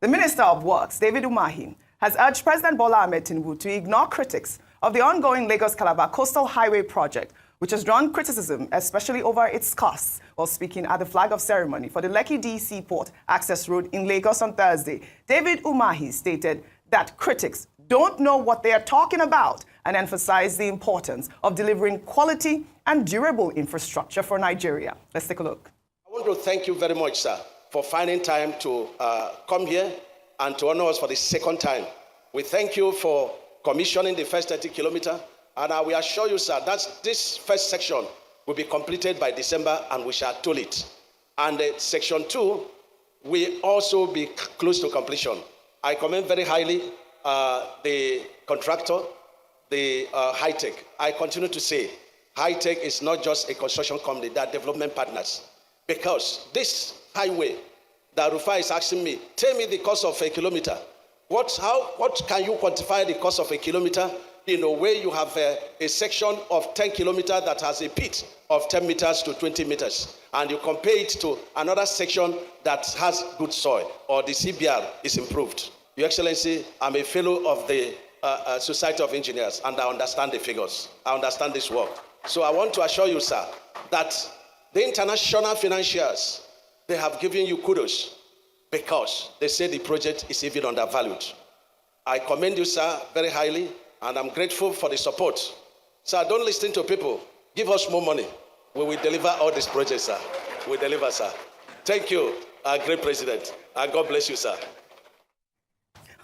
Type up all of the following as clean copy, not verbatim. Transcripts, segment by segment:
The Minister of Works, David Umahi, has urged President Bola Ahmed Tinubu to ignore critics of the ongoing Lagos-Calabar Coastal Highway project, which has drawn criticism, especially over its costs, while speaking at the flag-off ceremony for the Lekki D Seaport Access Road in Lagos on Thursday. David Umahi stated that critics don't know what they are talking about and emphasized the importance of delivering quality and durable infrastructure for Nigeria. Let's take a look. I want to thank you very much, sir, for finding time to come here and to honor us for the second time. We thank you for commissioning the first 30 kilometers, and I will assure you, sir, that this first section will be completed by December, and we shall toll it. And section 2 will also be close to completion. I commend very highly the contractor, the high-tech. I continue to say, high-tech is not just a construction company, they are development partners. Because this highway that Rufai is asking me, tell me the cost of a kilometer. What can you quantify the cost of a kilometer in a way you have a section of 10 kilometers that has a pit of 10 meters to 20 meters, and you compare it to another section that has good soil, or the CBR is improved. Your Excellency, I'm a fellow of the Society of Engineers, and I understand the figures. I understand this work. So I want to assure you, sir, that the international financiers, they have given you kudos because they say the project is even undervalued. I commend you, sir, very highly, and I'm grateful for the support. Sir, don't listen to people. Give us more money. We will deliver all these projects, sir. We deliver, sir. Thank you, our great president, and God bless you, sir.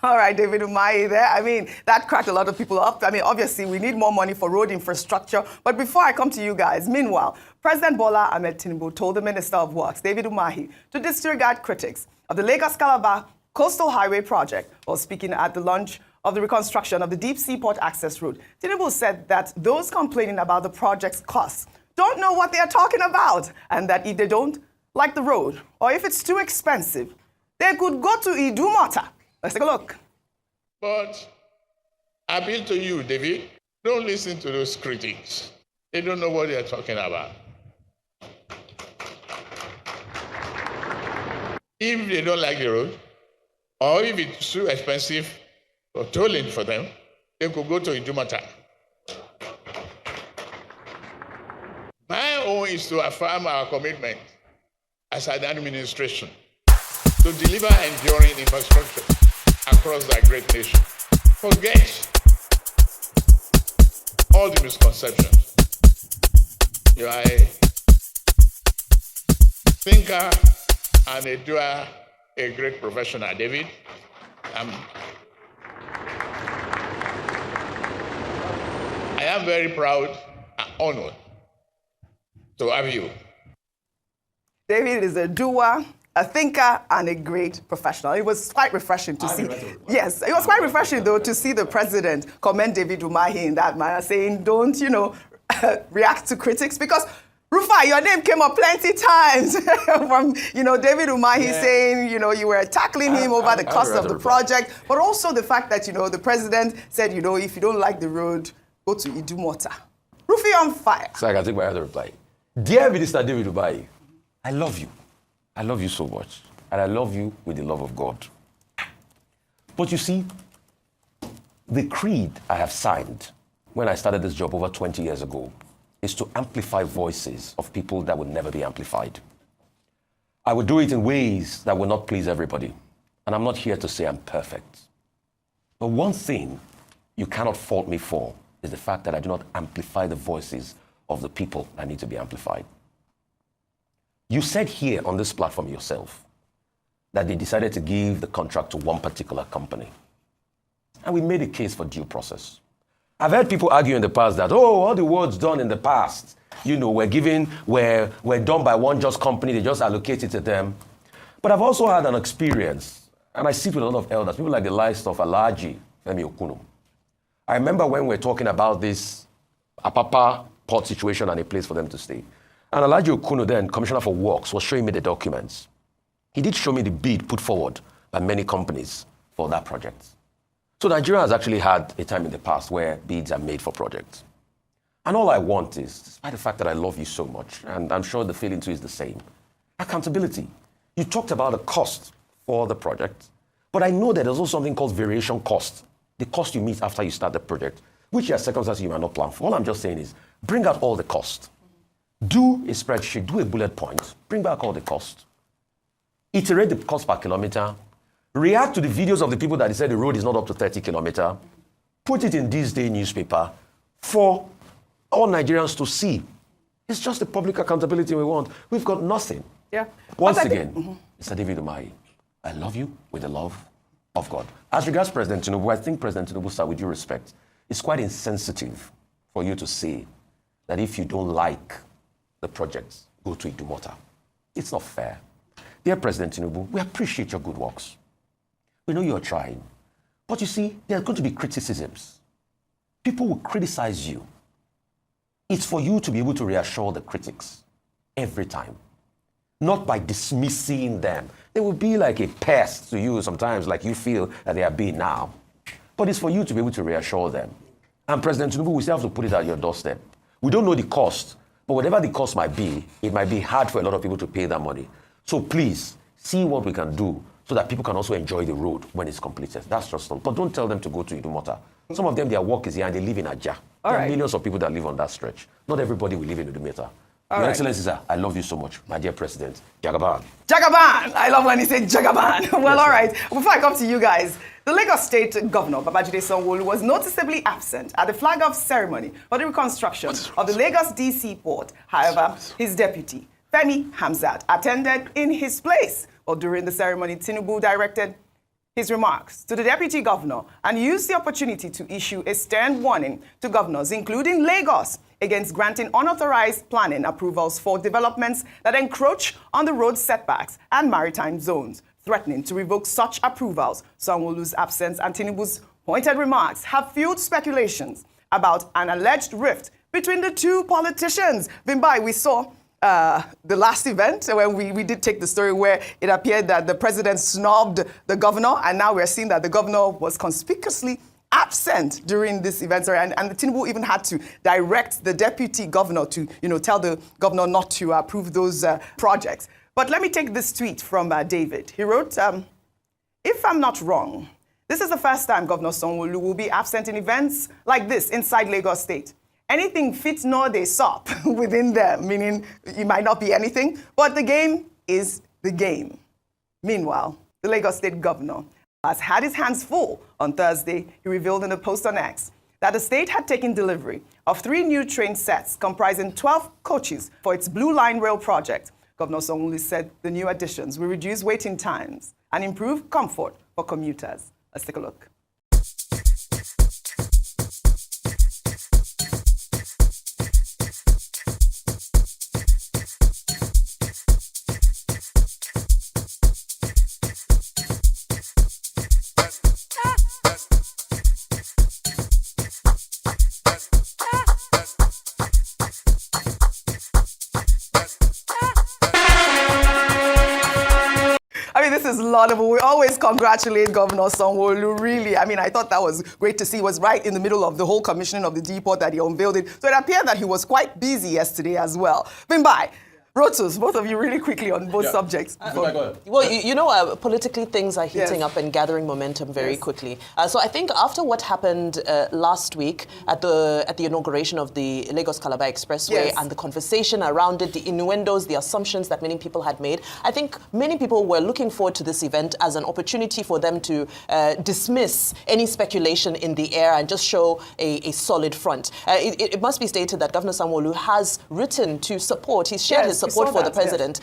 All right, David Umahi there. I mean, that cracked a lot of people up. I mean, obviously, we need more money for road infrastructure. But before I come to you guys, meanwhile, President Bola Ahmed Tinubu told the Minister of Works, David Umahi, to disregard critics of the Lagos-Calabar Coastal Highway project while speaking at the launch of the reconstruction of the Deep Seaport Access Road. Tinubu said that those complaining about the project's costs don't know what they are talking about, and that if they don't like the road, or if it's too expensive, they could go to Idumota. Let's take a look. But I appeal to you, David, don't listen to those critics. They don't know what they're talking about. If they don't like the road, or if it's too expensive or tolling for them, they could go to Idumota. My own is to affirm our commitment as an administration to deliver enduring infrastructure across our great nation. Forget all the misconceptions. You are a thinker and a doer, a great professional, David. I am very proud and honored to have you. David is a doer, a thinker, and a great professional. It was quite refreshing to see. Yes, it was quite refreshing, though, to see the president commend David Umahi in that manner, saying, don't, react to critics, because Rufai, your name came up plenty times from, David Umahi saying, you were tackling him over the cost of the project, but also the fact that, the president said, if you don't like the road, go to Idumota. Rufai on fire. So I can take my other reply. Dear Minister David Umahi, I love you. I love you so much. And I love you with the love of God. But you see, the creed I have signed when I started this job over 20 years ago is to amplify voices of people that would never be amplified. I would do it in ways that will not please everybody. And I'm not here to say I'm perfect. But one thing you cannot fault me for is the fact that I do not amplify the voices of the people that need to be amplified. You said here on this platform yourself that they decided to give the contract to one particular company. And we made a case for due process. I've heard people argue in the past that, all the works done in the past, were done by one just company, they just allocate it to them. But I've also had an experience, and I sit with a lot of elders, people like the likes of Alhaji Femi Okuno. I remember when we were talking about this Apapa port situation and a place for them to stay. And Alhaji Okuno, then Commissioner for Works, was showing me the documents. He did show me the bid put forward by many companies for that project. So Nigeria has actually had a time in the past where bids are made for projects. And all I want is, despite the fact that I love you so much, and I'm sure the feeling too is the same, accountability. You talked about the cost for the project, But I know that there's also something called variation cost, the cost you meet after you start the project, which are circumstances you might not plan for. All I'm just saying is bring out all the cost. Do a spreadsheet, do a bullet point, bring back all the cost. Iterate the cost per kilometer. React to the videos of the people that said the road is not up to 30 kilometers. Put it in this day newspaper for all Nigerians to see. It's just the public accountability we want. We've got nothing. Yeah. Once again, Mr. David Umahi, I love you with the love of God. As regards President Tinubu, I think President Tinubu, sir, with due respect, it's quite insensitive for you to say that if you don't like the projects, go to Idumota. It's not fair. Dear President Tinubu, we appreciate your good works. We know you're trying. But you see, there are going to be criticisms. People will criticize you. It's for you to be able to reassure the critics every time, not by dismissing them. They will be like a pest to you sometimes, like you feel that they are being now. But it's for you to be able to reassure them. And President Tinubu, we still have to put it at your doorstep. We don't know the cost, but whatever the cost might be, it might be hard for a lot of people to pay that money. So please, see what we can do so that people can also enjoy the road when it's completed. That's just all. But don't tell them to go to Idumota. Some of them, their work is here and they live in Ajah. There are millions of people that live on that stretch. Not everybody will live in Idumota. Your Excellency, sir, I love you so much, my dear President. Jagaban. Jagaban! I love when he said Jagaban. Well, all right. Before I come to you guys, the Lagos State Governor, Babajide Sanwo-Olu, was noticeably absent at the flag-off ceremony for the reconstruction of the Lagos DC port. However, his deputy, Femi Hamzat, attended in his place. Well, during the ceremony, Tinubu directed his remarks to the deputy governor and used the opportunity to issue a stern warning to governors, including Lagos, against granting unauthorized planning approvals for developments that encroach on the road setbacks and maritime zones, threatening to revoke such approvals. Sanwo-Olu's absence and Tinubu's pointed remarks have fueled speculations about an alleged rift between the two politicians. Bimbai, we saw the last event when we did take the story where it appeared that the president snubbed the governor, and now we're seeing that the governor was conspicuously absent during this event, and Tinubu even had to direct the deputy governor to, tell the governor not to approve those projects. But let me take this tweet from David. He wrote, if I'm not wrong, this is the first time Governor Sanwo-Olu will be absent in events like this inside Lagos State. Anything fit nor they sup within them, meaning it might not be anything, but the game is the game. Meanwhile, the Lagos State Governor has had his hands full. On Thursday, he revealed in a post on X that the state had taken delivery of 3 new train sets comprising 12 coaches for its Blue Line Rail project. Governor Sanwo-Olu said the new additions will reduce waiting times and improve comfort for commuters. Let's take a look. This is laudable. We always congratulate Governor Sanwo-Olu, really. I thought that was great to see. He was right in the middle of the whole commissioning of the depot that he unveiled it. So it appeared that he was quite busy yesterday as well. Bimbai, Rotus, both of you really quickly on both subjects. Well, politically things are heating up and gathering momentum very quickly. So I think after what happened last week at the inauguration of the Lagos-Calabar Expressway and the conversation around it, the innuendos, the assumptions that many people had made, I think many people were looking forward to this event as an opportunity for them to dismiss any speculation in the air and just show a solid front. It must be stated that Governor Sanwo-Olu has written to support, he's shared his support for the president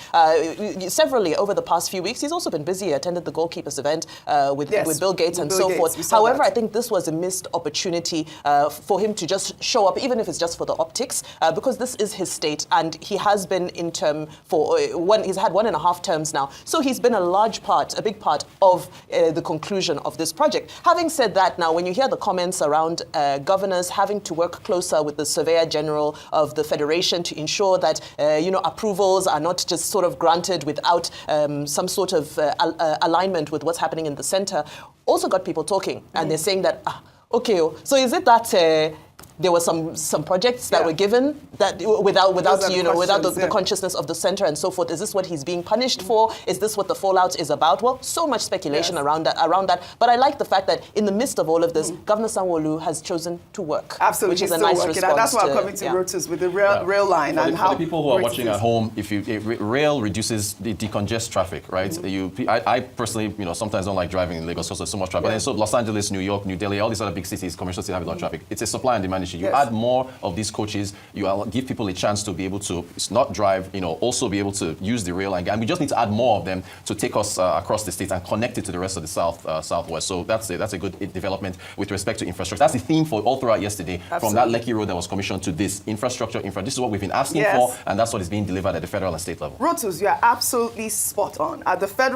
severally over the past few weeks. He's also been busy, attended the goalkeepers event with Bill Gates and so forth. However, I think this was a missed opportunity for him to just show up, even if it's just for the optics, because this is his state and he has been in term for he's had 1.5 terms now. So he's been a big part of the conclusion of this project. Having said that, now when you hear the comments around governors having to work closer with the Surveyor General of the Federation to ensure that approvals are not just sort of granted without some sort of alignment with what's happening in the center, also got people talking. And they're saying that, okay, so is it that there were some projects that Yeah. were given that without Those are the you know without the, questions, yeah. consciousness of the center and so forth. Is this what he's being punished for? Is this what the fallout is about? Well, so much speculation Yes. around that. But I like the fact that in the midst of all of this, Governor Sanwo-Olu has chosen to work. Absolutely, which is he's a still nice working. response. And that's why I'm to- coming to yeah. Rotus with the rail line For and the, how for the people who are great watching it at is. home, if rail reduces the decongest traffic, right? I personally, sometimes don't like driving in Lagos because there's so much traffic. Yeah. And so Los Angeles, New York, New Delhi, all these other big cities, commercial cities have a lot of traffic. It's a supply and demand issue. You Yes. add more of these coaches, give people a chance to be able to not drive, also be able to use the rail line. And we just need to add more of them to take us across the state and connect it to the rest of the southwest. So that's a good development with respect to infrastructure. That's the theme for all throughout yesterday, from that Lekki road that was commissioned to this infrastructure. This is what we've been asking Yes. for, and that's what is being delivered at the federal and state level. Rotus, you are absolutely spot on. At the federal